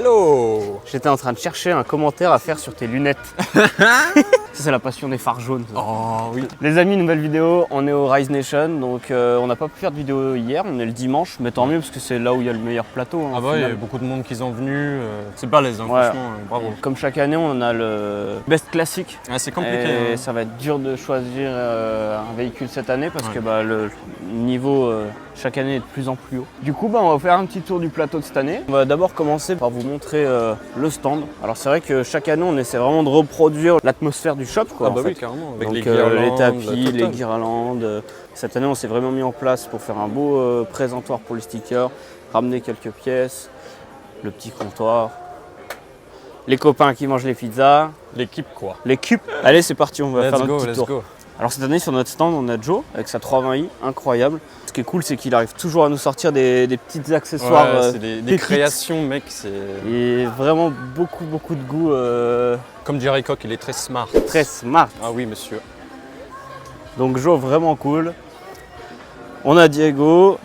Hello. J'étais en train de chercher un commentaire à faire sur tes lunettes. Ça, c'est la passion des phares jaunes. Ça. Oh oui. Les amis, nouvelle vidéo, on est au Rise Nation, donc on n'a pas pu faire de vidéo hier, on est le dimanche, mais tant mieux parce que c'est là où il y a le meilleur plateau. Hein, Ah bah il y a beaucoup de monde qui sont venus, c'est balèze, hein, franchement, bravo. Comme chaque année, on a le best classique. Ah, c'est compliqué. Et hein. ça va être dur de choisir un véhicule cette année parce que le niveau chaque année est de plus en plus haut. Du coup, on va faire un petit tour du plateau de cette année. On va d'abord commencer par vous montrer le stand. Alors c'est vrai que chaque année, on essaie vraiment de reproduire l'atmosphère du shop. Quoi, Ah bah en fait. oui, carrément. Avec Donc, les guirlandes, les tapis, les total. guirlandes. Cette année, on s'est vraiment mis en place pour faire un beau présentoir pour les stickers, ramener quelques pièces, le petit comptoir, les copains qui mangent les pizzas, L'équipe quoi. les cubes. Allez, c'est parti, on va faire notre petit Let's tour. go. Alors cette année, sur notre stand, on a Joe avec sa 320i, incroyable. Ce qui est cool, c'est qu'il arrive toujours à nous sortir des petits accessoires. Ouais, c'est des pépites. créations, mec, c'est... Et vraiment beaucoup de goût, Comme dirait Coq, il est très smart. très smart. Ah oui, monsieur. Donc Joe, vraiment cool. On a Diego,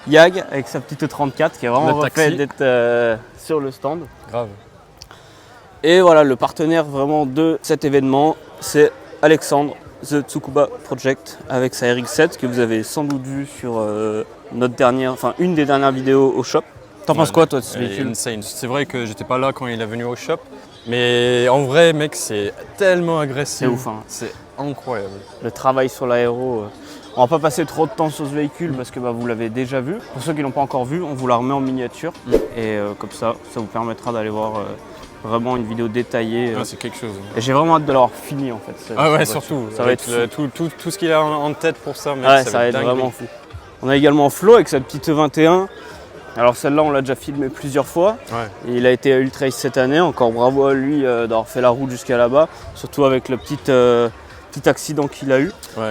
Yag avec sa petite 34 qui est vraiment Le refait taxi. d'être sur le stand. Grave. Et voilà, le partenaire vraiment de cet événement, c'est Alexandre, The Tsukuba Project, avec sa RX-7 que vous avez sans doute vu sur une des dernières vidéos au shop. T'en penses quoi toi de ce véhicule? Insane. C'est vrai que j'étais pas là quand il est venu au shop, mais en vrai, mec, c'est tellement agressif. C'est ouf, hein. C'est incroyable. Le travail sur l'aéro. On va pas passer trop de temps sur ce véhicule parce que vous l'avez déjà vu. Pour ceux qui l'ont pas encore vu, on vous la remet en miniature et comme ça vous permettra d'aller voir vraiment une vidéo détaillée. Ah, c'est quelque chose. Et j'ai vraiment hâte de l'avoir fini en fait. Ah ouais, cette surtout. voiture. Ça va être fou. Tout ce qu'il a en tête pour ça, mec, Ouais, ça va être dingue. vraiment fou. On a également Flo avec sa petite 21. Alors celle-là, on l'a déjà filmé plusieurs fois. Ouais. Et il a été à Ultra Race cette année. Encore bravo à lui d'avoir fait la route jusqu'à là-bas. Surtout avec le petit accident qu'il a eu. Ouais.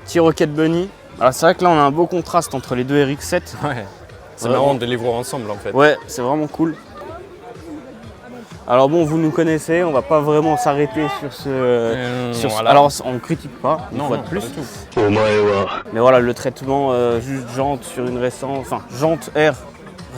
Petit Rocket Bunny. Alors c'est vrai que là, on a un beau contraste entre les deux RX-7. Ouais. C'est Vraiment. marrant de les voir ensemble en fait. Ouais, c'est vraiment cool. Alors bon, vous nous connaissez, on va pas vraiment s'arrêter sur Voilà. Alors on critique pas, une Non, fois non, de plus. pas du tout. Mais voilà, le traitement juste jante sur une récente, enfin jante air,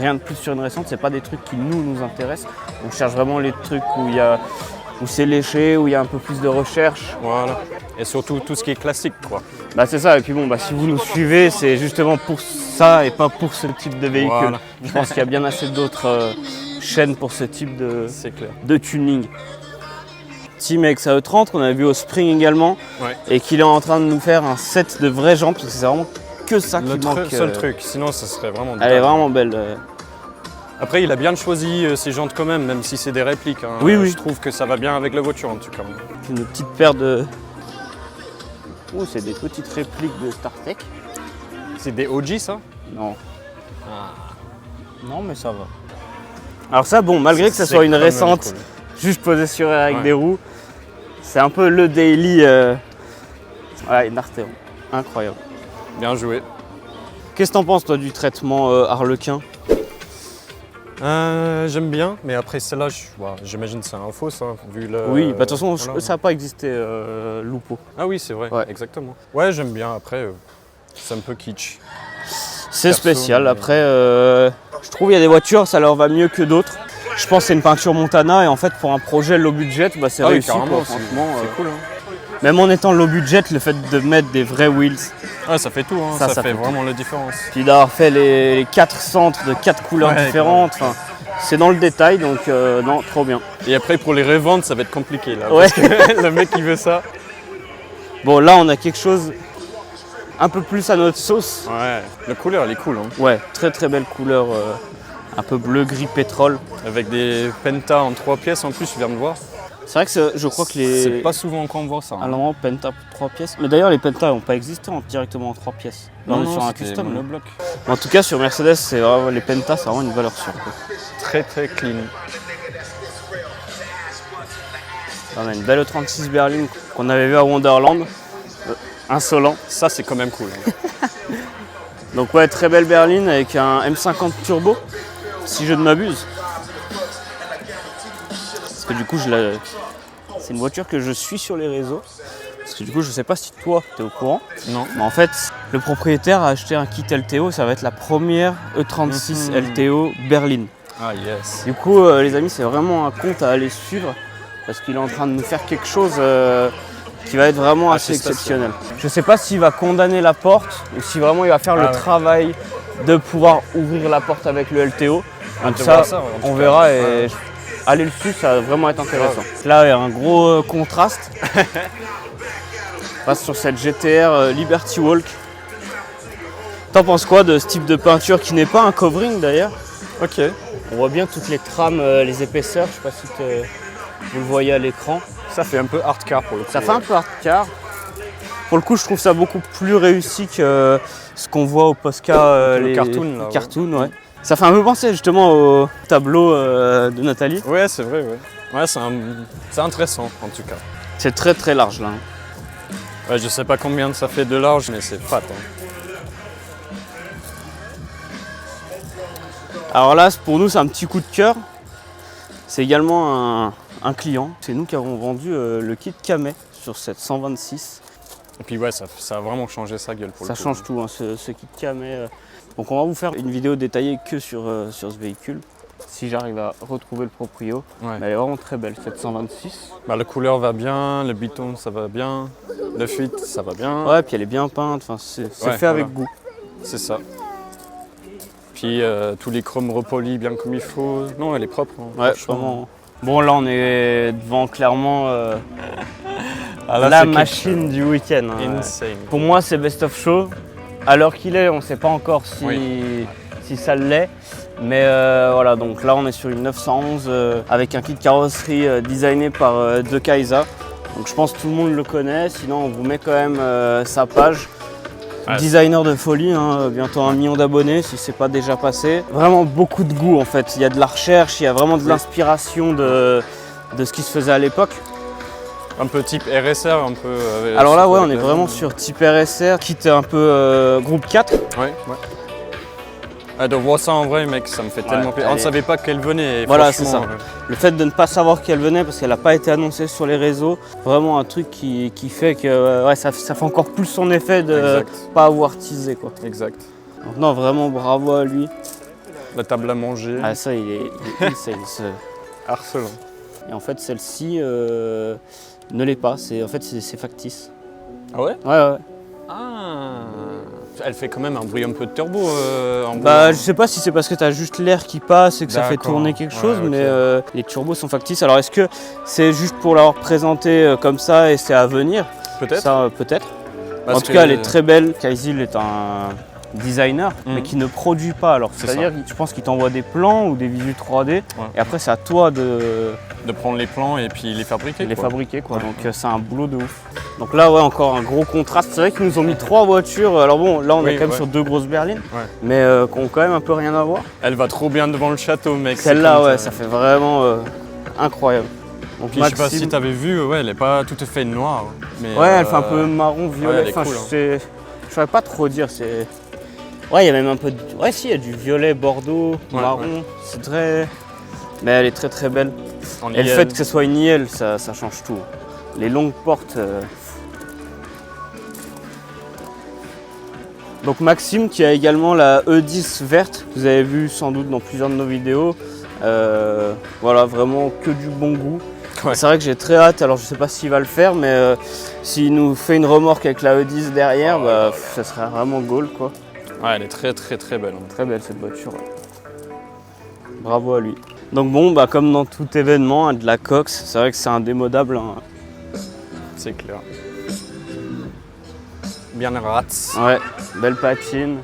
rien de plus sur une récente, c'est pas des trucs qui nous intéressent. On cherche vraiment les trucs où c'est léché, où il y a un peu plus de recherche. Voilà. Et surtout tout ce qui est classique quoi. C'est ça, et puis si vous nous suivez, c'est justement pour ça et pas pour ce type de véhicule. Voilà. Je pense qu'il y a bien assez d'autres chaînes pour ce type C'est clair. de tuning. Team avec sa E30 qu'on a vu au Spring également, Ouais. et qu'il est en train de nous faire un set de vraies jantes parce que c'est vraiment que ça qui Le manque. seul truc, sinon ça serait vraiment Elle est dingue. vraiment belle. Après, il a bien choisi ses jantes quand même si c'est des répliques. Hein. Oui. Je trouve que ça va bien avec la voiture en tout cas. Une petite paire de... Oh, c'est des petites répliques de StarTech. C'est des OG ça? Non. Ah. Non, mais ça va. Alors ça, malgré que ça C'est soit une quand même récente, cool. juste posée sur air avec Ouais. des roues, c'est un peu le daily. Voilà, une Arteon. Incroyable. Bien joué. Qu'est-ce que t'en penses toi du traitement Harlequin? J'aime bien, mais après celle-là, j'imagine que c'est un faux ça, vu le... Oui, de toute façon, voilà. ça n'a pas existé Lupo. Ah oui, c'est vrai, Ouais. exactement. Ouais, j'aime bien, après, c'est un peu kitsch. C'est Perso, spécial. mais- Après, je trouve qu'il y a des voitures, ça leur va mieux que d'autres. Je pense que c'est une peinture Montana et en fait, pour un projet low budget, c'est Ah oui, réussi. carrément, Quoi, c'est franchement, c'est cool. Hein. même en étant low budget, le fait de mettre des vrais wheels, Ouais, ça fait tout, hein. Ça ça fait fait tout. vraiment la différence. puis d'avoir fait les 4 centres de 4 couleurs Ouais, différentes, c'est dans le détail, donc non, trop bien. Et après, pour les revendre, ça va être compliqué là. Ouais. Parce que le mec, il veut ça. Bon, là, on a quelque chose un peu plus à notre sauce. Ouais, la couleur, elle est cool. Hein. Ouais, très belle couleur, un peu bleu, gris, pétrole. Avec des pentas en 3 pièces en plus, je viens de voir. C'est vrai que je crois que C'est les... pas souvent qu'on voit ça. Hein. Alors, Penta 3 pièces. Mais d'ailleurs, les Penta n'ont pas existé directement en 3 pièces. Là, on est sur un c'était custom. là. monobloc. En tout cas, sur Mercedes, les Penta, c'est vraiment une valeur sûre. Quoi. Très clean. On a une belle E36 berline qu'on avait vue à Wonderland. Insolent. Ça, c'est quand même cool. Hein. Donc, ouais, très belle berline avec un M50 turbo, si je ne m'abuse. Parce que du coup, c'est une voiture que je suis sur les réseaux. Parce que du coup, je sais pas si toi, tu es au courant. Non. Mais en fait, le propriétaire a acheté un kit LTO. Ça va être la première E36 LTO berline. Ah yes. Du coup, les amis, c'est vraiment un compte à aller suivre parce qu'il est en train de nous faire quelque chose qui va être vraiment assez exceptionnel. Je sais pas s'il va condamner la porte ou si vraiment il va faire le travail de pouvoir ouvrir la porte avec le LTO. Donc ça, on verra et aller le suivre, ça va vraiment être intéressant. Là, il y a un gros contraste. On passe sur cette GTR Liberty Walk. T'en penses quoi de ce type de peinture qui n'est pas un covering d'ailleurs? Ok. On voit bien toutes les trames, les épaisseurs, je sais pas si vous le voyez à l'écran. Ça fait un peu art car pour le coup. Ça fait un peu art car. Pour le coup, je trouve ça beaucoup plus réussi que ce qu'on voit au Posca, les cartoons. Là, cartoons, ouais. Ça fait un peu penser justement au tableau de Nathalie. Ouais, c'est vrai, ouais. Ouais, c'est intéressant en tout cas. C'est très très large là. Ouais, je sais pas combien ça fait de large, mais c'est fat. Hein. Alors là, pour nous, c'est un petit coup de cœur. C'est également un client. C'est nous qui avons vendu le kit Kamet sur cette 126. Et puis ouais, ça a vraiment changé sa gueule pour le coup. Ça change tout, hein, ce kit Kamet. Donc on va vous faire une vidéo détaillée que sur ce véhicule. Si j'arrive à retrouver le proprio. Ouais. Mais elle est vraiment très belle, cette 126. Bah, la couleur va bien, le biton ça va bien, le fit ça va bien. Ouais, puis elle est bien peinte, enfin, c'est fait avec goût. C'est ça. Puis tous les chromes repolis bien comme il faut. Non, elle est propre. Hein, ouais, vraiment. Bon, là on est devant clairement là, la machine du week-end. Hein. Insane. Pour moi, c'est best of show. À l'heure qu'il est, on ne sait pas encore si ça l'est. Mais voilà, donc là on est sur une 911 avec un kit carrosserie designé par De Kaiser. Donc je pense que tout le monde le connaît, sinon on vous met quand même sa page. Ouais. Designer de folie, hein, bientôt 1 million d'abonnés si c'est pas déjà passé. Vraiment beaucoup de goût en fait, il y a de la recherche, il y a vraiment de l'inspiration de ce qui se faisait à l'époque. Un peu type RSR, un peu. Alors là ouais, on est vraiment sur type RSR, kit un peu groupe 4. Ouais. De voir ça en vrai, mec, ça me fait tellement plaisir. On ne savait pas qu'elle venait. Voilà, c'est ça. Le fait de ne pas savoir qu'elle venait parce qu'elle n'a pas été annoncée sur les réseaux, vraiment un truc qui fait que ça fait encore plus son effet de ne pas avoir teasé, quoi. Exact. Donc non, vraiment bravo à lui. La table à manger. Ah ça, il est insane. Harcelant. Et en fait, celle-ci ne l'est pas. En fait, c'est factice. Ah ouais? Ouais. Ah. Elle fait quand même un bruit un peu de turbo. Je sais pas si c'est parce que tu as juste l'air qui passe et que ça fait tourner quelque chose, mais les turbos sont factices. Alors est-ce que c'est juste pour l'avoir présenté comme ça et c'est à venir? Peut-être. Ça, peut-être. En tout cas, elle est très belle. Kaisil est un designer, mais qui ne produit pas. Alors c'est-à-dire, je pense qu'il t'envoie des plans ou des visus 3D, et après c'est à toi de prendre les plans et puis les fabriquer. Donc c'est un boulot de ouf. Donc là, ouais, encore un gros contraste. C'est vrai qu'ils nous ont mis 3 voitures. Alors bon, là on est quand même sur 2 grosses berlines, mais qui ont quand même un peu rien à voir. Elle va trop bien devant le château, mec. Celle-là, ouais, ça fait vraiment incroyable. Donc puis, Maxime, je sais pas si t'avais vu, elle est pas tout à fait noire. Mais ouais, elle fait un peu marron, violet. Enfin, cool, je saurais pas trop dire. Ouais, il y a même un peu de... Ouais, si, il y a du violet, bordeaux, marron. C'est très... Mais elle est très très belle. Et le fait que ce soit une IL, ça change tout. Les longues portes... Donc Maxime qui a également la E10 verte. Vous avez vu sans doute dans plusieurs de nos vidéos. Voilà, vraiment que du bon goût. Ouais. C'est vrai que j'ai très hâte, alors je sais pas s'il va le faire, mais s'il nous fait une remorque avec la E10 derrière, ça serait vraiment goal, quoi. Ouais, elle est très très très belle. Très belle cette voiture. Bravo à lui. Donc bon, comme dans tout événement, de la Cox, c'est vrai que c'est indémodable. Hein. C'est clair. Bien rats. Ouais, belle patine.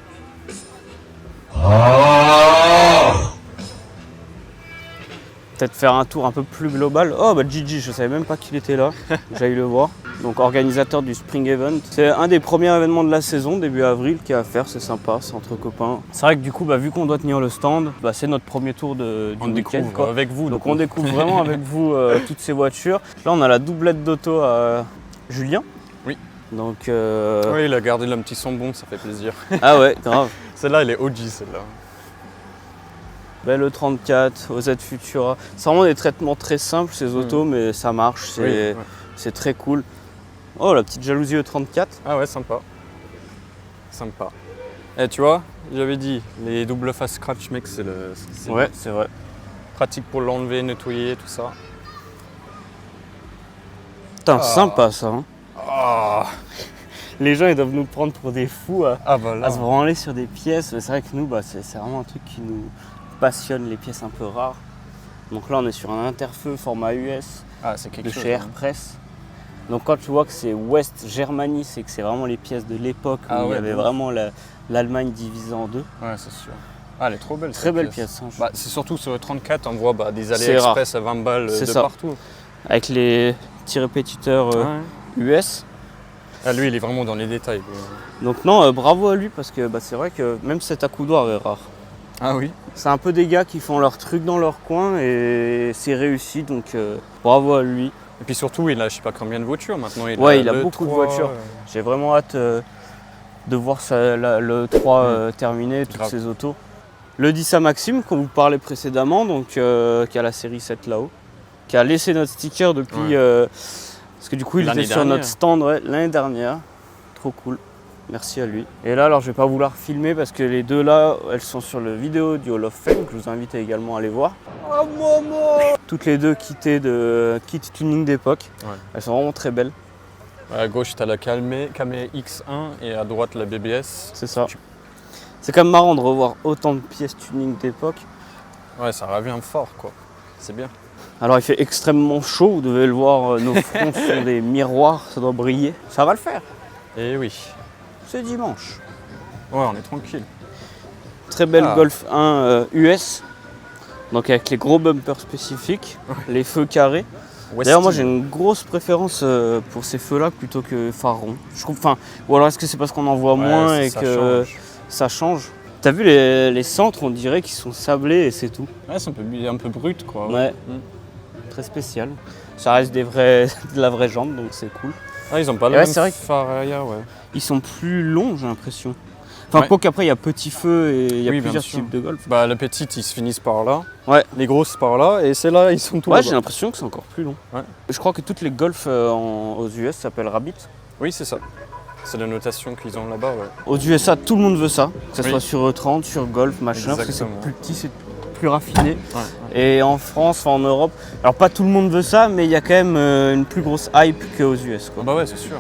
Peut-être faire un tour un peu plus global. Oh Gigi, je savais même pas qu'il était là. J'allais le voir. Donc organisateur du Spring Event. C'est un des premiers événements de la saison, début avril, qu'il y a à faire. C'est sympa, c'est entre copains. C'est vrai que du coup, vu qu'on doit tenir le stand, c'est notre premier tour du week-end. Avec vous. Donc on découvre vraiment avec vous toutes ces voitures. Là, on a la doublette d'auto à Julien. Oui. Donc oui, il a gardé le petit son bon, ça fait plaisir. Ah ouais, grave. Celle-là, elle est OG, celle-là. Belle E34, OZ Futura. C'est vraiment des traitements très simples ces autos, mais ça marche, c'est très cool. Oh, la petite jalousie E34. Ah ouais, sympa. Sympa. Et tu vois, j'avais dit, les double face scratch, mec, c'est Ouais, c'est vrai. pratique pour l'enlever, nettoyer, tout ça. Putain, sympa ça. Hein. Ah, Les gens, ils doivent nous prendre pour des fous bah là. à se branler sur des pièces. Mais c'est vrai que nous, c'est vraiment un truc qui nous passionne, les pièces un peu rares. Donc là, on est sur un interfeu format US Ah, c'est quelque de chose. chez hein. Airpress. Donc quand tu vois que c'est West Germany, c'est que c'est vraiment les pièces de l'époque où Ah il y ouais, avait bon. vraiment l'Allemagne divisée en deux. Ouais, c'est sûr. Ah, elle est trop belle. Très cette belle pièce. Hein, Bah, c'est surtout sur le 34, on voit des C'est AliExpress à 20 balles C'est de ça. partout. Avec les petits répétiteurs Ouais. US. Ah, lui, il est vraiment dans les détails. lui. Donc non, bravo à lui parce que c'est vrai que même cet accoudoir est rare. Ah oui. C'est un peu des gars qui font leur truc dans leur coin et c'est réussi, donc bravo à lui. Et puis surtout, il a je sais pas combien de voitures maintenant. Il Ouais, il a le beaucoup de 3, voitures. J'ai vraiment hâte de voir le 3 terminé, toutes Grave. ces autos. Le 10 à Maxime, qu'on vous parlait précédemment, donc qui a la série 7 là-haut, qui a laissé notre sticker depuis... parce que du coup, il L'année était sur dernière. notre stand l'année dernière. Trop cool. Merci à lui. Et là, alors je vais pas vouloir filmer parce que les deux là, elles sont sur le vidéo du Hall of Fame que je vous invite également à aller voir. Oh maman! Toutes les deux kit tuning d'époque. Ouais. Elles sont vraiment très belles. À gauche, tu as la Kamei X1 et à droite, la BBS. C'est ça. C'est quand même marrant de revoir autant de pièces tuning d'époque. Ouais, ça revient fort, quoi. C'est bien. Alors il fait extrêmement chaud, vous devez le voir, nos fronts sont des miroirs, ça doit briller. Ça va le faire. Et oui. C'est dimanche. Ouais, on est tranquille. Très belle Ah. Golf 1 US. Donc avec les gros bumpers spécifiques, les feux carrés. D'ailleurs, moi j'ai une grosse préférence pour ces feux-là plutôt que phare rond. Je trouve, ou alors est-ce que c'est parce qu'on en voit moins et ça que change. ça change? T'as vu les centres, on dirait qu'ils sont sablés et c'est tout. Ouais, c'est un peu brut, quoi. Ouais, Mm. très spécial. Ça reste de la vraie jambe, donc c'est cool. Ah, ils ont pas Et le ouais, même c'est vrai que- phare arrière, ouais. Ils sont plus longs, j'ai l'impression. Enfin, Ouais. quoi qu'après, il y a petit feu et il y a Oui, bien plusieurs sûr. types de golf. Bah, les petites, ils se finissent par là. Ouais. Les grosses par là. Et celles-là, ils sont tous Ouais, là-bas. j'ai l'impression que c'est encore plus long. Ouais. Je crois que toutes les golfs aux US s'appellent Rabbit. Oui, c'est ça. C'est la notation qu'ils ont là-bas, ouais. Aux USA, tout le monde veut ça, que ce Oui. soit sur E30, sur Golf, machin, parce que c'est Exactement. plus petit, c'est plus raffiné. Ouais. Et en France, en Europe, alors pas tout le monde veut ça, mais il y a quand même une plus grosse hype qu'aux US. Quoi. Ah bah ouais, c'est sûr.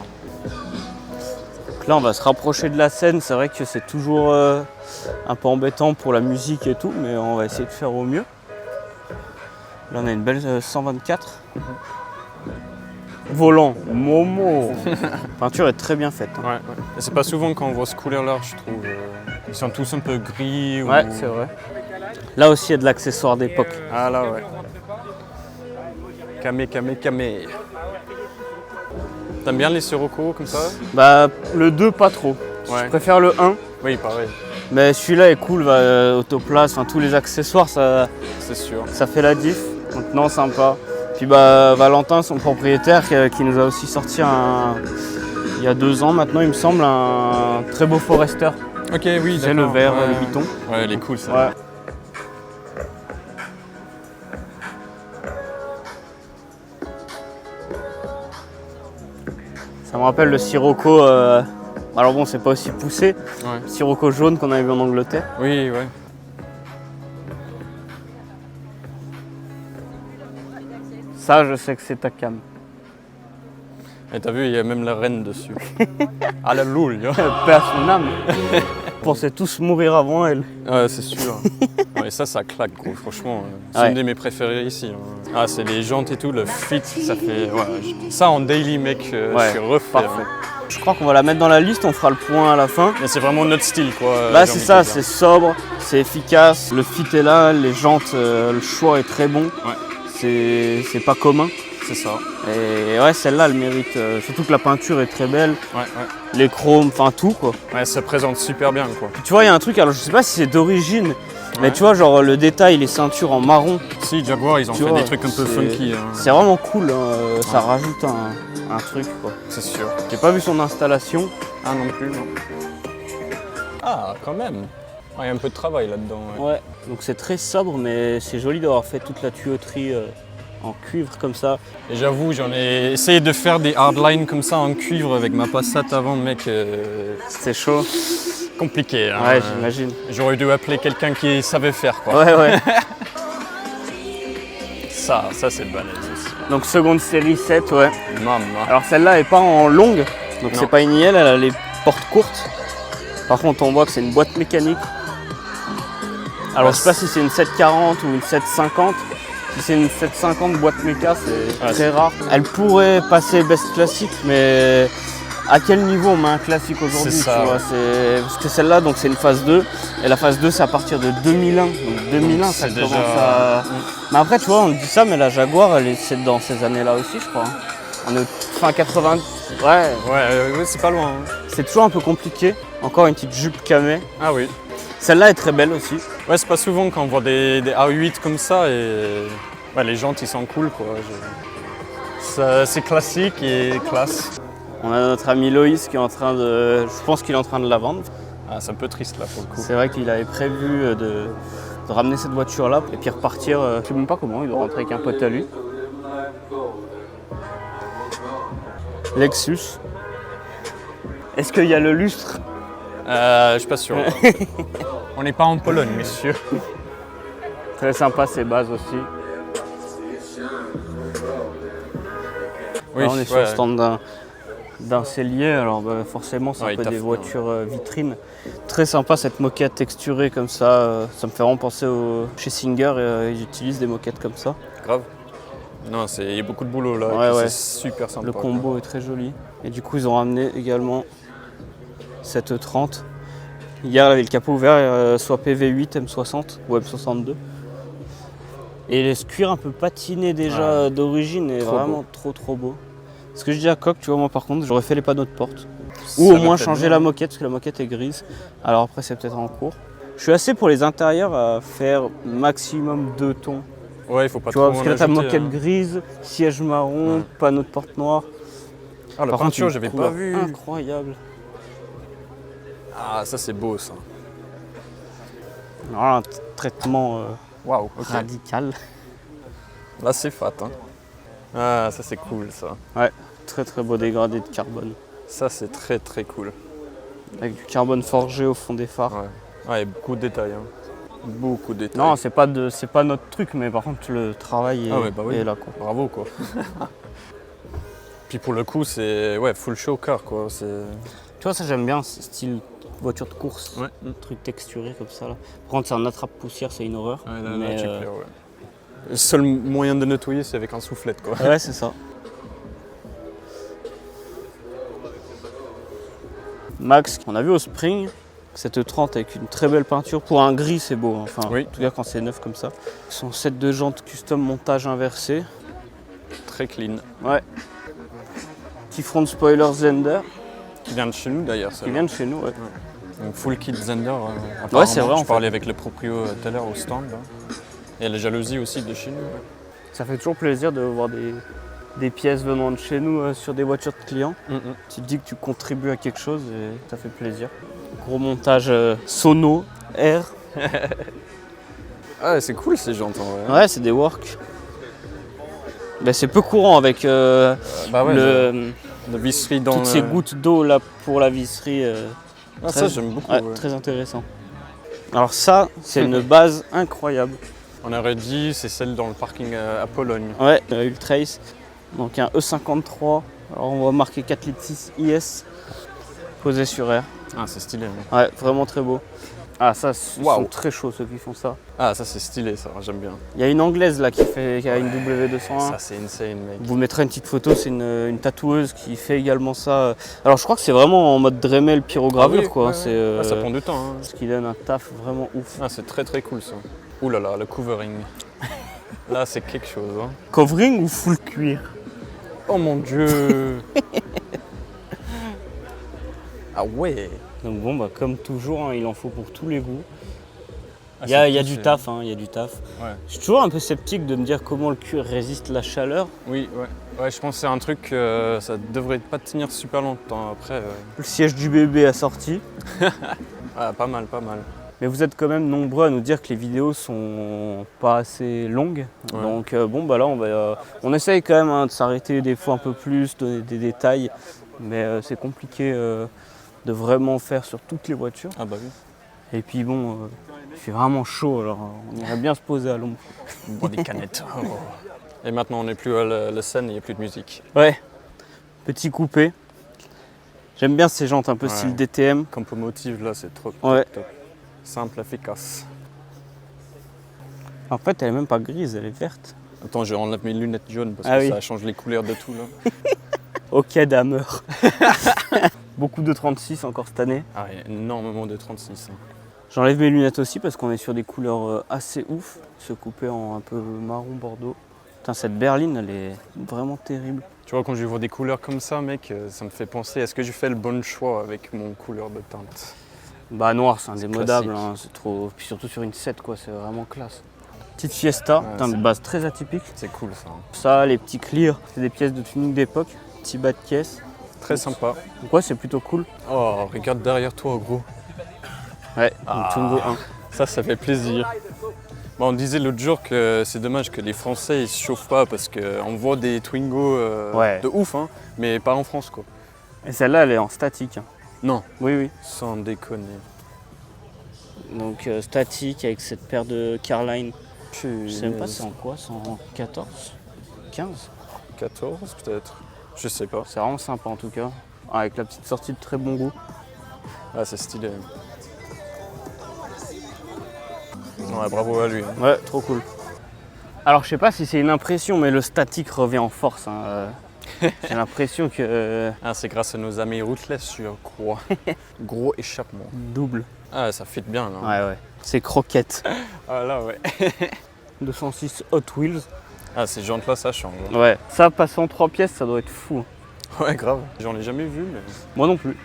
Donc là, on va se rapprocher de la scène. C'est vrai que c'est toujours un peu embêtant pour la musique et tout, mais on va essayer de faire au mieux. Là, on a une belle 124. Volant, Momo. La peinture est très bien faite. Hein. Ouais. Et c'est pas souvent qu'on voit ce couleur-là, je trouve. Ils sont tous un peu gris. Ouais, ou... c'est vrai. Là aussi, il y a de l'accessoire d'époque. Ah là, ouais. Kamei. T'aimes bien les Sirocco comme ça? Bah, le 2, pas trop. Ouais. Je préfère le 1. Oui, pareil. Mais celui-là est cool, autoplace, enfin, tous les accessoires, ça C'est sûr. fait la diff. Donc non, sympa. Puis bah, Valentin, son propriétaire, qui nous a aussi sorti il y a 2 ans maintenant, il me semble, un très beau Forester. Ok, oui, C'est le d'accord. vert, Ouais. le biton. Ouais, elle est cool, ça. Ouais. Ça me rappelle le Sirocco. Alors bon, c'est pas aussi poussé. Ouais. Le Sirocco jaune qu'on avait vu en Angleterre. Oui, ouais. Ça, je sais que c'est ta cam. Et t'as vu, il y a même la reine dessus. Alléluia. Paix à son âme. On pensait tous mourir avant elle. Ouais, c'est sûr. Ouais, ça claque, gros, franchement. C'est Ouais. une de mes préférées ici. Hein. Ah, c'est les jantes et tout, le fit, ça fait... Ouais, ça, en daily, mec, je suis refait. Parfait. Hein. Je crois qu'on va la mettre dans la liste, on fera le point à la fin. Mais c'est vraiment notre style, quoi. Là, j'ai c'est envie ça, de dire. c'est sobre, c'est efficace, le fit est là, les jantes, le choix est très bon. Ouais. C'est pas commun. C'est ça. Et ouais, celle-là, elle mérite. Surtout que la peinture est très belle, Ouais. les chromes, enfin tout quoi. Ouais, ça présente super bien, quoi. Tu vois, il y a un truc, alors je sais pas si c'est d'origine, mais Ouais. tu vois, genre le détail, les ceintures en marron, Si, Jaguar, ils ont Tu fait vois, des trucs un peu c'est- funky. Hein. c'est vraiment cool, hein, ça rajoute un truc quoi. C'est sûr. J'ai pas vu son installation. Ah, non plus, non. Ah, quand même. Il y a un peu de travail là-dedans. Ouais. Ouais, donc c'est très sobre, mais c'est joli d'avoir fait toute la tuyauterie en cuivre comme ça. Et j'avoue, j'en ai essayé de faire des hardlines comme ça en cuivre avec ma Passat avant, mec. C'est chaud. compliqué. Hein. Ouais, j'imagine. J'aurais dû appeler quelqu'un qui savait faire, quoi. Ouais. Ça c'est balèze aussi. Donc seconde série 7, ouais. Maman. Alors celle-là est pas en longue, donc Non. c'est pas une IL, elle a les portes courtes. Par contre, on voit que c'est une boîte mécanique. Alors je sais pas si c'est une 740 ou une 750. Si c'est une 750 boîte méca, c'est très rare. Elle pourrait passer best classique, mais à quel niveau on met un classique aujourd'hui, C'est ça, tu vois, ouais. parce que celle-là, donc c'est une phase 2, et la phase 2 c'est à partir de 2001. Donc 2001, Donc, ça c'est commence déjà- à... Mais après, tu vois, on dit ça, mais la Jaguar, c'est dans ces années-là aussi, je crois. Hein. On est fin 80. Ouais, Ouais, c'est pas loin. Hein. c'est toujours un peu compliqué. Encore une petite jupe camée. Ah oui. Celle-là est très belle aussi. Ouais, c'est pas souvent qu'on voit des A8 comme ça et ouais, les jantes ils sont cool, quoi. C'est classique et classe. On a notre ami Loïs qui est en train de... Je pense qu'il est en train de la vendre. Ah, c'est un peu triste là pour le coup. C'est vrai qu'il avait prévu de ramener cette voiture-là et puis repartir. Je sais même pas comment, il doit rentrer avec un pote à lui. Lexus. Est-ce qu'il y a le lustre? Je suis pas sûr. On n'est pas en Pologne, messieurs. Très sympa ces bases aussi. Oui, Là, on est sur le stand d'un cellier, alors forcément c'est Ouais, un peu il des taffe, voitures vitrines. Très sympa cette moquette texturée comme ça, ça me fait vraiment penser chez Singer, ils utilisent des moquettes comme ça. Grave. Non, il y a beaucoup de boulot là, Ouais, et puis ouais. c'est super sympa. Le combo est très joli. Et du coup ils ont ramené également cette 30. Hier elle avait le capot ouvert, soit PV8, M60 ou M62. Et le cuir un peu patiné déjà d'origine est Trop vraiment beau. trop beau. Ce que je dis à Coq, tu vois, moi par contre, j'aurais fait les panneaux de porte. Ça Ou au va moins peut-être changer bien. la moquette, parce que la moquette est grise. Alors après, c'est peut-être en cours. Je suis assez pour les intérieurs à faire maximum 2 tons. Ouais, il faut pas Tu vois, trop parce en que là, t'as ajouter, moquette hein. grise, siège marron, Ouais. panneau de porte noire. Ah, la Par contre, peinture, une j'avais couleur pas vu. incroyable. Ah, ça c'est beau ça. Alors là, un traitement Waouh, ok. radical. Là c'est fat. Hein. Ah, ça c'est cool ça. Ouais, très beau dégradé de carbone. Ça c'est très cool. Avec du carbone forgé au fond des phares. Ouais. Ouais, beaucoup de détails. Hein. Beaucoup de détails. Non, c'est pas notre truc, mais par contre, le travail Ah ouais, bah oui. est là, quoi. Bravo quoi. Puis pour le coup, c'est full show car quoi. Tu vois, ça j'aime bien, ce style voiture de course. Ouais. Truc texturé comme ça. Là. Par contre, c'est un attrape-poussière, c'est une horreur. Ouais, là, mais, tu perds, ouais. Le seul moyen de nettoyer, c'est avec un soufflette quoi. ouais, c'est ça. Max, on a vu au Spring, cette 30 avec une très belle peinture. Pour un gris, c'est beau. Hein. Enfin, Oui. en tout cas, quand c'est neuf comme ça. Son set de jantes custom montage inversé. Très clean. Ouais. Petit front spoiler Zender, Qui vient de chez nous d'ailleurs. qui vient de chez nous. Ouais. Donc full kit Zender. Ouais, c'est vrai, en Je fait. parlais avec le proprio tout à l'heure au stand. Là. Et la jalousie aussi de chez nous. Ça fait toujours plaisir de voir des pièces venant de chez nous sur des voitures de clients. Tu te dis que tu contribues à quelque chose et ça fait plaisir. Gros montage sono, air. Ah, c'est cool ces jantes en vrai. Ouais, c'est des works. Ben, c'est peu courant avec Bah ouais, le, la visserie dans toutes ces le- gouttes d'eau là pour la visserie. Ah, ça j'aime beaucoup. Ouais, ouais. très intéressant. Alors ça, c'est une base incroyable. On aurait dit c'est celle dans le parking à Pologne. Ouais, Ultrace. Donc un E53. Alors on va marquer 4 litres 6 IS posé sur air. Ah, c'est stylé. Hein. Ouais, vraiment très beau. Ah ça, ils Waouh. sont très chauds ceux qui font ça. Ah, ça c'est stylé, ça j'aime bien. Il y a une anglaise là qui a une W201. Ça c'est insane, mec. Vous mettrez une petite photo, c'est une tatoueuse qui fait également ça. Alors je crois que c'est vraiment en mode Dremel pyrogravure Ah oui, quoi. ouais, C'est ouais. Ah, ça prend du temps. Hein. ce qui donne un taf vraiment ouf. Ah, c'est très cool ça. Ouh là là, le covering. Là, c'est quelque chose. Hein. Covering ou full cuir? Oh mon dieu. Ah ouais. Donc bon bah comme toujours, hein, il en faut pour tous les goûts. Ah, Il y a c'est du poussé. taf, hein, il y a du taf. Ouais. Je suis toujours un peu sceptique de me dire comment le cuir résiste la chaleur. Oui, ouais. Ouais, je pense que c'est un truc, ça devrait pas tenir super longtemps après. Le siège du bébé assorti. Ah, pas mal, pas mal. Mais vous êtes quand même nombreux à nous dire que les vidéos sont pas assez longues. Ouais. Donc bon bah là on essaye quand même hein, de s'arrêter des fois un peu plus, donner des détails. Mais c'est compliqué de vraiment faire sur toutes les voitures. Ah bah oui. Et puis bon, il fait vraiment chaud, alors on irait bien se poser à l'ombre. Boire des canettes. Oh. Et maintenant on n'est plus à la scène, il n'y a plus de musique. Ouais, petit coupé. J'aime bien ces jantes un peu style DTM. Compomotive là, c'est trop Ouais. top. Simple, efficace. En fait, elle est même pas grise, elle est verte. Attends, je enlève mes lunettes jaunes parce Ah que oui. ça change les couleurs de tout là. Ok, Damer. Beaucoup de 36 encore cette année. Ah, il y a énormément de 36. Hein. J'enlève mes lunettes aussi parce qu'on est sur des couleurs assez ouf. Ce coupé en un peu marron bordeaux. Putain, cette berline, elle est vraiment terrible. Tu vois, quand je vois des couleurs comme ça, mec, ça me fait penser, est-ce que je fais le bon choix avec mon couleur de teinte? Bah noir, c'est indémodable, classique. hein, c'est trop. Puis surtout sur une 7 quoi, c'est vraiment classe. Petite Fiesta, putain, de base très atypique. C'est cool ça. Hein. Ça, les petits clears, c'est des pièces de tuning d'époque. Petit bas de caisse. Très sympa. Donc ouais, c'est plutôt cool. Oh, regarde derrière toi, gros. Ouais, une Twingo 1. Ça fait plaisir. Bon, on disait l'autre jour que c'est dommage que les Français ils se chauffent pas parce qu'on voit des Twingo de ouf, hein, mais pas en France quoi. Et celle-là, elle est en statique. Hein. Non, Oui, oui. sans déconner. Donc statique avec cette paire de Carline. Je sais même pas c'est Punaise. en quoi, c'est en 14 15. 14 peut-être. Je sais pas. C'est vraiment sympa en tout cas. Avec la petite sortie de très bon goût. Ah, c'est stylé. Ouais, bravo à lui. Hein. Ouais, trop cool. Alors je sais pas si c'est une impression, mais le statique revient en force. Hein. J'ai l'impression que Ah, c'est grâce à nos amis Rootless, je crois. Gros échappement. double. Ah, ça fit bien là. Ouais, ouais. C'est croquette. Ah là, ouais. 206 Hot Wheels. Ah, ces jantes là, ça change. Hein. Ouais. Ça, passer en 3 pièces, ça doit être fou. Ouais, grave. J'en ai jamais vu, mais Moi non plus.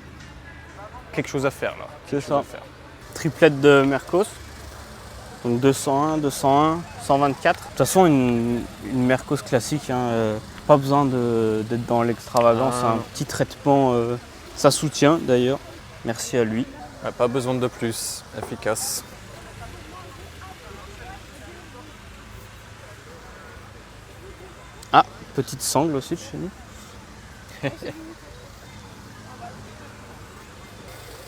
quelque chose à faire là. C'est Quelque chose ça. à faire. Triplette de Mercos. Donc 201, 201, 124. De toute façon, une Mercos classique, hein, pas besoin d'être dans l'extravagance. Ah. Un petit traitement, ça soutient d'ailleurs. Merci à lui. Ouais, pas besoin de plus. Efficace. Ah, petite sangle aussi de chez nous.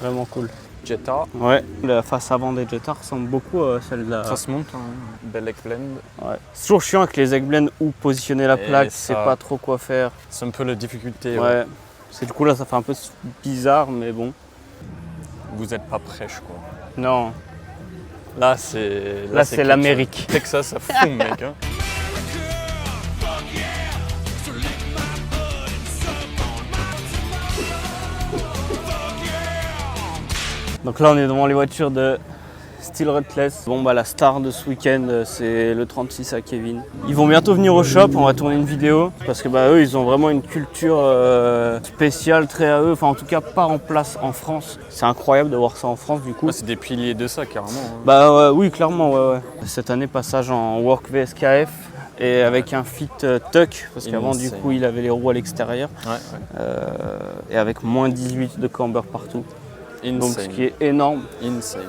Vraiment cool. Jetta. Ouais, la face avant des Jetta ressemble beaucoup à celle de la... Ça se monte, hein. Belle egg blend. Ouais. C'est toujours chiant avec les egg blends où positionner la Et plaque, ça- c'est pas trop quoi faire. C'est un peu la difficulté. Ouais. C'est du coup là ça fait un peu bizarre mais bon. Vous êtes pas prêche quoi. Non, Là, c'est. là c'est quelque l'Amérique. chose. Texas, ça fout, mec. Hein. Donc là on est devant les voitures de Steel Ruthless. Bon bah la star de ce week-end c'est le 36 à Kevin. Ils vont bientôt venir au shop, on va tourner une vidéo. Parce que bah eux ils ont vraiment une culture spéciale, très à eux. Enfin en tout cas pas en place en France. C'est incroyable de voir ça en France du coup. Ah, c'est des piliers de ça, carrément. Hein. Bah oui clairement ouais. Cette année passage en Work VSKF. Et avec un fit tuck, parce qu'avant du Insane. coup il avait les roues à l'extérieur. Ouais, Et avec moins 18 de camber partout. ouais. Donc ce Insane. qui est énorme. Insane.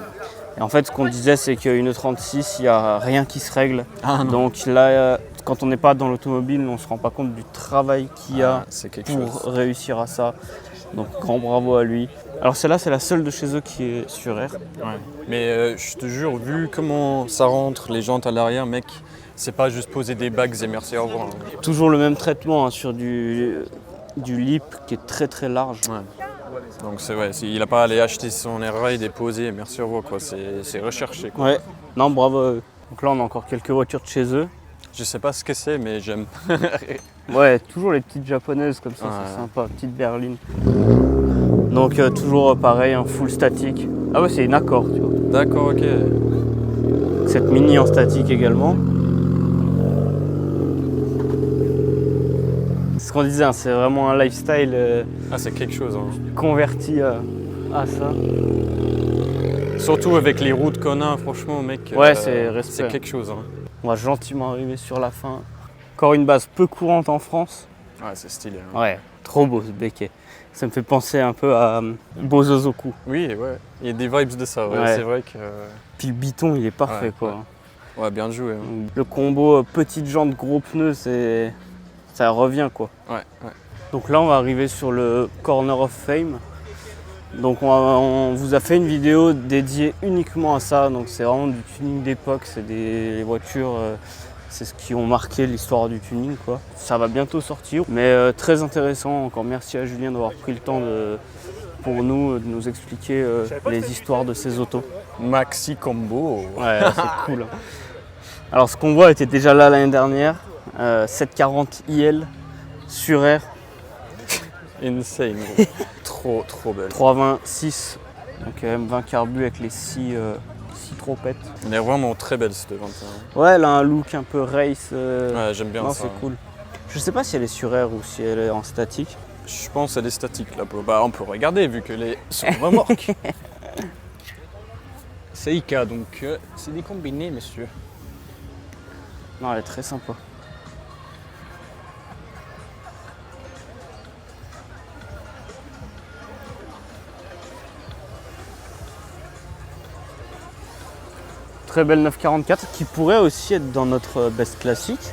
Et en fait, ce qu'on disait, c'est qu'une 36, il n'y a rien qui se règle. Ah non. Donc là, quand on n'est pas dans l'automobile, on ne se rend pas compte du travail qu'il y a c'est quelque pour chose. réussir à ça. Donc grand bravo à lui. Alors celle-là, c'est la seule de chez eux qui est sur air. Ouais. Mais je te jure, vu comment ça rentre, les jantes à l'arrière, mec, c'est pas juste poser des bags et merci, au revoir. Hein. Toujours le même traitement hein, sur du lip qui est très très large. Ouais. Donc c'est ouais, il a pas à aller acheter son air ride et poser, merci, au revoir, quoi. C'est recherché, quoi. Ouais, non bravo à eux. Donc là, on a encore quelques voitures de chez eux. Je sais pas ce que c'est, mais j'aime. Ouais, toujours les petites japonaises comme ça, Ouais. c'est sympa, petite berline. Donc toujours pareil, un full statique. Ah ouais, c'est une Accord, tu vois. D'accord, ok. Cette mini en statique également. C'est ce qu'on disait, hein, c'est vraiment un lifestyle Ah, c'est quelque chose. Hein. converti à ça. Surtout avec les routes qu'on a, franchement, mec. Ouais, c'est respect. C'est quelque chose. Hein. On va gentiment arriver sur la fin. Encore une base peu courante en France. Ouais, c'est stylé. Hein. Ouais, trop beau ce béquet. Ça me fait penser un peu à Bozozoku. Oui, ouais. Il y a des vibes de ça, ouais. Ouais. C'est vrai que. Puis le biton, il est parfait Ouais, quoi. Ouais, bien joué. Hein. Le combo petite jante, gros pneus, ça revient quoi. Ouais, ouais. Donc là, on va arriver sur le Corner of Fame. Donc on vous a fait une vidéo dédiée uniquement à ça. Donc c'est vraiment du tuning d'époque, c'est les voitures, c'est ce qui ont marqué l'histoire du tuning, quoi. Ça va bientôt sortir, mais très intéressant. Encore merci à Julien d'avoir pris le temps pour nous de nous expliquer les histoires de ces autos. Maxi Combo. Ouais, c'est cool. Alors ce qu'on voit était déjà là l'année dernière, 740 IL sur air. Insane. Trop belle. 326, donc M20 carbu avec les 6 trompettes. Elle est vraiment très belle cette 21. Ouais, elle a un look un peu race. Ouais, j'aime bien non, ça. c'est cool. Je sais pas si elle est sur air ou si elle est en statique. Je pense qu'elle est statique là. Bah, on peut regarder vu qu'elle est sur remorque. C'est IK donc c'est des combinés, monsieur. Non, elle est très sympa. Très belle 944 qui pourrait aussi être dans notre best classique.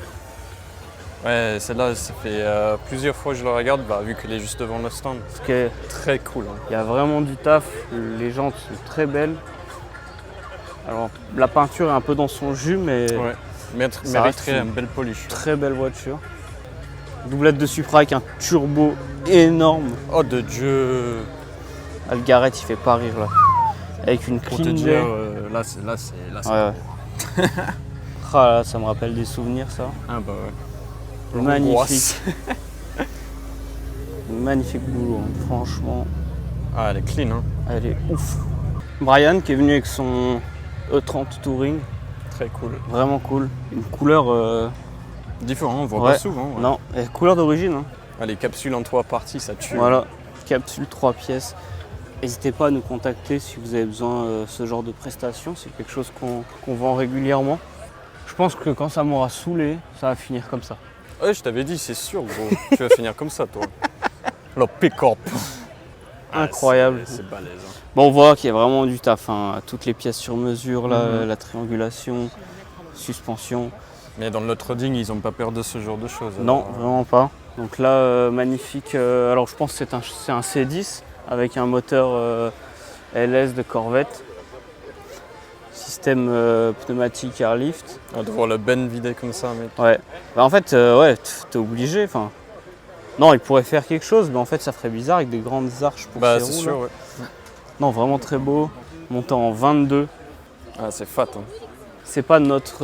Ouais, celle-là, ça fait plusieurs fois que je la regarde, vu qu'elle est juste devant le stand. Parce qu'il Très cool. Hein. y a vraiment du taf, les jantes sont très belles. Alors la peinture est un peu dans son jus, mais Ouais. Ça reste Mériterait une belle polish. très belle voiture. Doublette de Supra avec un turbo énorme. Oh de Dieu. Algaret il fait pas rire là. Avec une Pour te clean dire, day. là c'est. Ouais. Ah là, ça me rappelle des souvenirs ça. Ah bah ouais. Magnifique. Magnifique boulot, hein. Franchement, Ah, elle est clean, hein. elle est ouf. Brian qui est venu avec son E30 Touring, Très cool. vraiment cool. Une couleur, Différent, on voit Ouais. pas souvent. Ouais. non, couleur d'origine. Hein. Ah, les capsules en 3 parties, ça tue. Voilà, capsule 3 pièces. N'hésitez pas à nous contacter si vous avez besoin de ce genre de prestations. C'est quelque chose qu'on vend régulièrement. Je pense que quand ça m'aura saoulé, ça va finir comme ça. Ouais, je t'avais dit, c'est sûr, gros. Tu vas finir comme ça, toi. Le pick-up. Incroyable. C'est balèze. Hein. Bon, on voit qu'il y a vraiment du taf. Hein. Toutes les pièces sur mesure, là, la triangulation, suspension. Mais dans le trading, ils n'ont pas peur de ce genre de choses. Non, alors. vraiment pas. Donc là, magnifique. Alors je pense que c'est un C10 avec un moteur LS de Corvette. Système pneumatique airlift. Ah, de voir le Ben vidé comme ça, mec. Ouais. Bah, en fait, ouais, t'es obligé. Enfin, non, il pourrait faire quelque chose, mais en fait, ça ferait bizarre avec des grandes arches pour Bah, ses c'est roues, sûr, là. ouais. Non, vraiment très beau. Montant en 22. Ah, c'est fat. Hein. C'est pas notre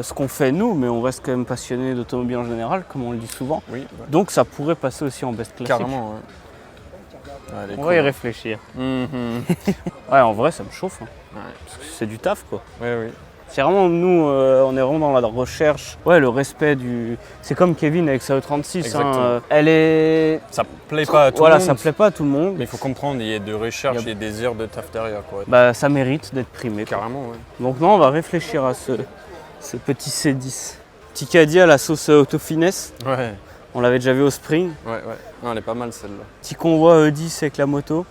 ce qu'on fait nous, mais on reste quand même passionné d'automobile en général, comme on le dit souvent. Oui, ouais. Donc ça pourrait passer aussi en best classique. Carrément, ouais. Ouais, elle est On cool, va y hein. réfléchir. Mhm. Ouais, en vrai, ça me chauffe. Hein. Ouais. Parce que c'est du taf, quoi. Ouais, oui. C'est vraiment, nous, on est vraiment dans la recherche. Ouais, le respect du... C'est comme Kevin avec sa E36. Exactement. Elle est... Ça plaît pas à tout voilà, le monde. ça plaît pas à tout le monde. Mais il faut comprendre, il y a de recherche Il y a- et des heures de taf derrière, quoi. Bah, ça mérite d'être primé, quoi. Carrément, ouais. Donc non, on va réfléchir à ce petit C10. Petit caddie à la sauce autofinesse. Ouais, On l'avait déjà vu au Spring. ouais. Non, elle est pas mal, celle-là. Petit convoi E10 avec la moto.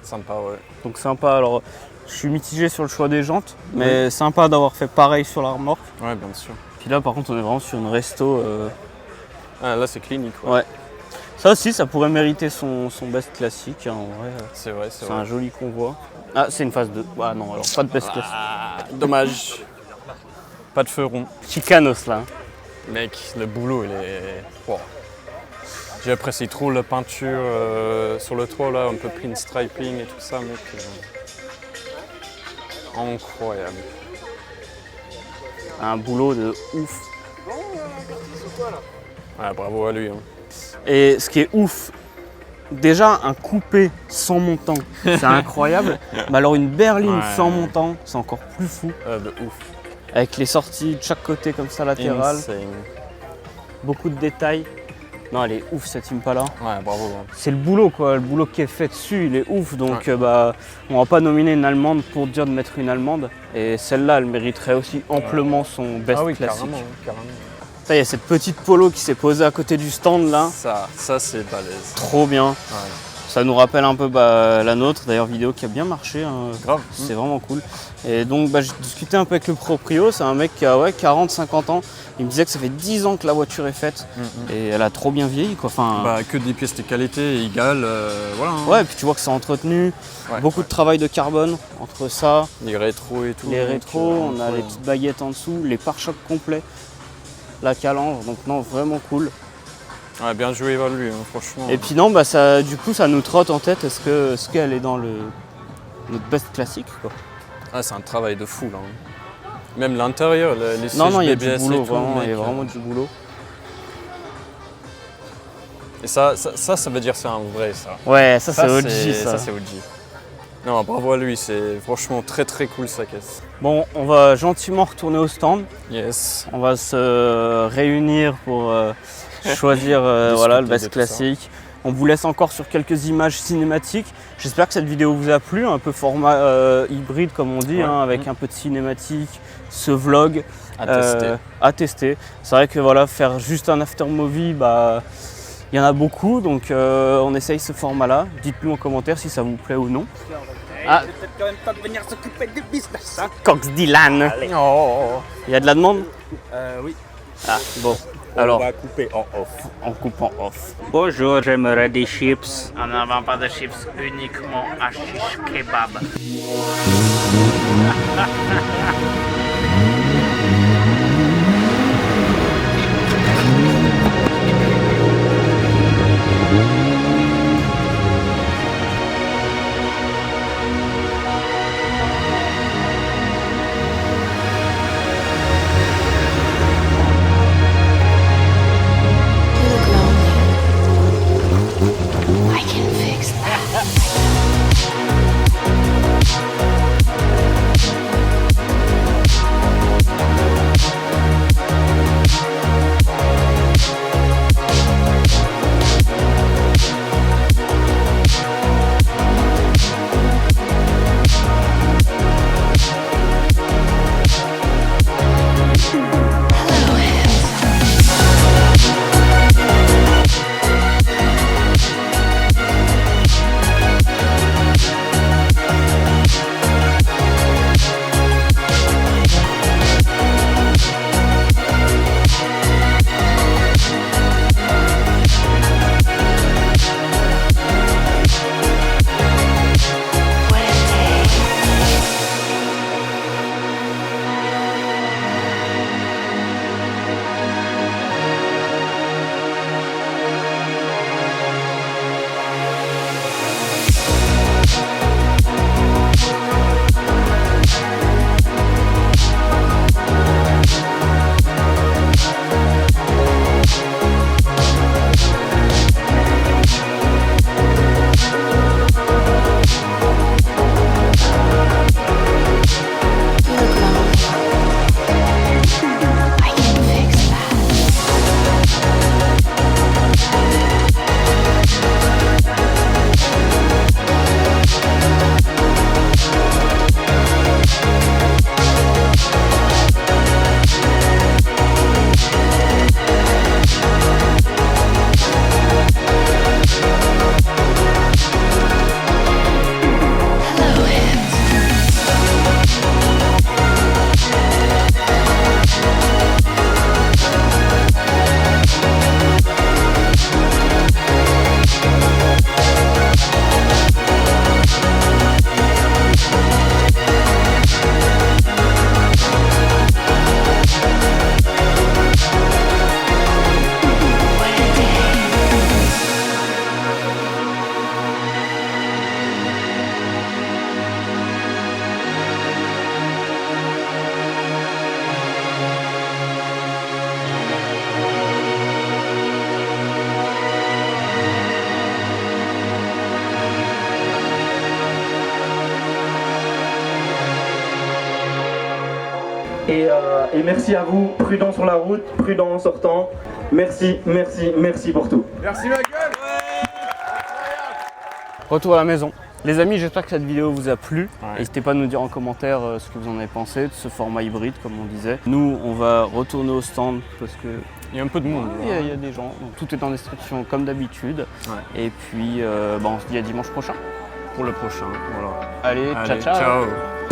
Sympa, ouais. Donc sympa. Alors, je suis mitigé sur le choix des jantes, mais sympa d'avoir fait pareil sur la remorque. Ouais, bien sûr. Puis là, par contre, on est vraiment sur une resto. Ah, là, c'est clinique, ouais. Ouais. Ça aussi, ça pourrait mériter son best classique. Hein, en vrai, C'est vrai, c'est c'est vrai. un joli convoi. Ah, c'est une phase 2. Ah non, alors pas de best classique. Ah, dommage. Pas de feu rond. Chicanos là. Mec, le boulot, il est... Wow. J'apprécie trop la peinture sur le toit, là, un peu clean striping et tout ça, mec. Incroyable. Un boulot de ouf. Ouais, bravo à lui. Hein. Et ce qui est ouf, déjà un coupé sans montant, c'est incroyable. Mais alors une berline Ouais. sans montant, c'est encore plus fou. De ouf. Avec les sorties de chaque côté comme ça latérales, Insane. beaucoup de détails. Non, elle est ouf cette Impala. Ouais, bravo. Hein. C'est le boulot quoi, le boulot qui est fait dessus, il est ouf. Donc bah, on va pas nominer une Allemande pour dire de mettre une Allemande. Et celle-là, elle mériterait aussi amplement son best Ah oui, classique. carrément. Ça, il y a cette petite Polo qui s'est posée à côté du stand là. Ça c'est balèze. Trop bien. Ouais. Ça nous rappelle un peu la nôtre, d'ailleurs vidéo qui a bien marché, hein. Grave. C'est vraiment cool. Et donc j'ai discuté un peu avec le proprio, c'est un mec qui a 40-50 ans. Il me disait que ça fait 10 ans que la voiture est faite et elle a trop bien vieilli quoi. Enfin, Que des pièces de qualité égales, voilà. Hein. Ouais, et puis tu vois que c'est entretenu, beaucoup de travail de carbone entre ça, les rétros et tout. les rétros, on a les petites baguettes en dessous, les pare-chocs complets, la calandre, donc non, vraiment cool. Ouais, bien joué vers lui, hein, franchement. Et puis non, du coup ça nous trotte en tête, est-ce qu'elle est dans notre best classique quoi. Ah, c'est un travail de fou là. Même l'intérieur, les sièges Non, il y a BBS du boulot, et tout, vraiment, mec. il y a vraiment du boulot. Et ça veut dire c'est un vrai ça. Ouais, ça c'est OG ça. Ça c'est OG. Non, bravo à lui, c'est franchement très très cool sa caisse. Bon, on va gentiment retourner au stand. Yes. On va se réunir pour choisir le best classique. On vous laisse encore sur quelques images cinématiques. J'espère que cette vidéo vous a plu, un peu format hybride comme on dit, avec un peu de cinématique, ce vlog à tester. C'est vrai que faire juste un after movie, il y en a beaucoup, donc on essaye ce format-là. Dites-nous en commentaire si ça vous plaît ou non. Ah, C'est peut-être quand même temps de venir s'occuper du business, hein. Cox Dylan. Oh. Il y a de la demande? Oui. Ah, bon. On Alors, va couper en off. on coupe en off. Bonjour, j'aimerais des chips. On n'en vend pas de chips, uniquement à shish kebab. You look lonely. I can fix that. Hello, handsome. What a day. You look lonely. I can fix that. Hello, handsome. What a day. Et merci à vous, prudent sur la route, prudent en sortant. Merci, merci, merci pour tout. Retour à la maison. Les amis, j'espère que cette vidéo vous a plu. Ouais. N'hésitez pas à nous dire en commentaire ce que vous en avez pensé de ce format hybride, comme on disait. Nous, on va retourner au stand parce que Il y a un peu de monde. Il y a des gens, donc tout est en description comme d'habitude. Ouais. Et puis on se dit à dimanche prochain. Pour le prochain. Voilà. Allez, Allez, ciao ciao. ciao.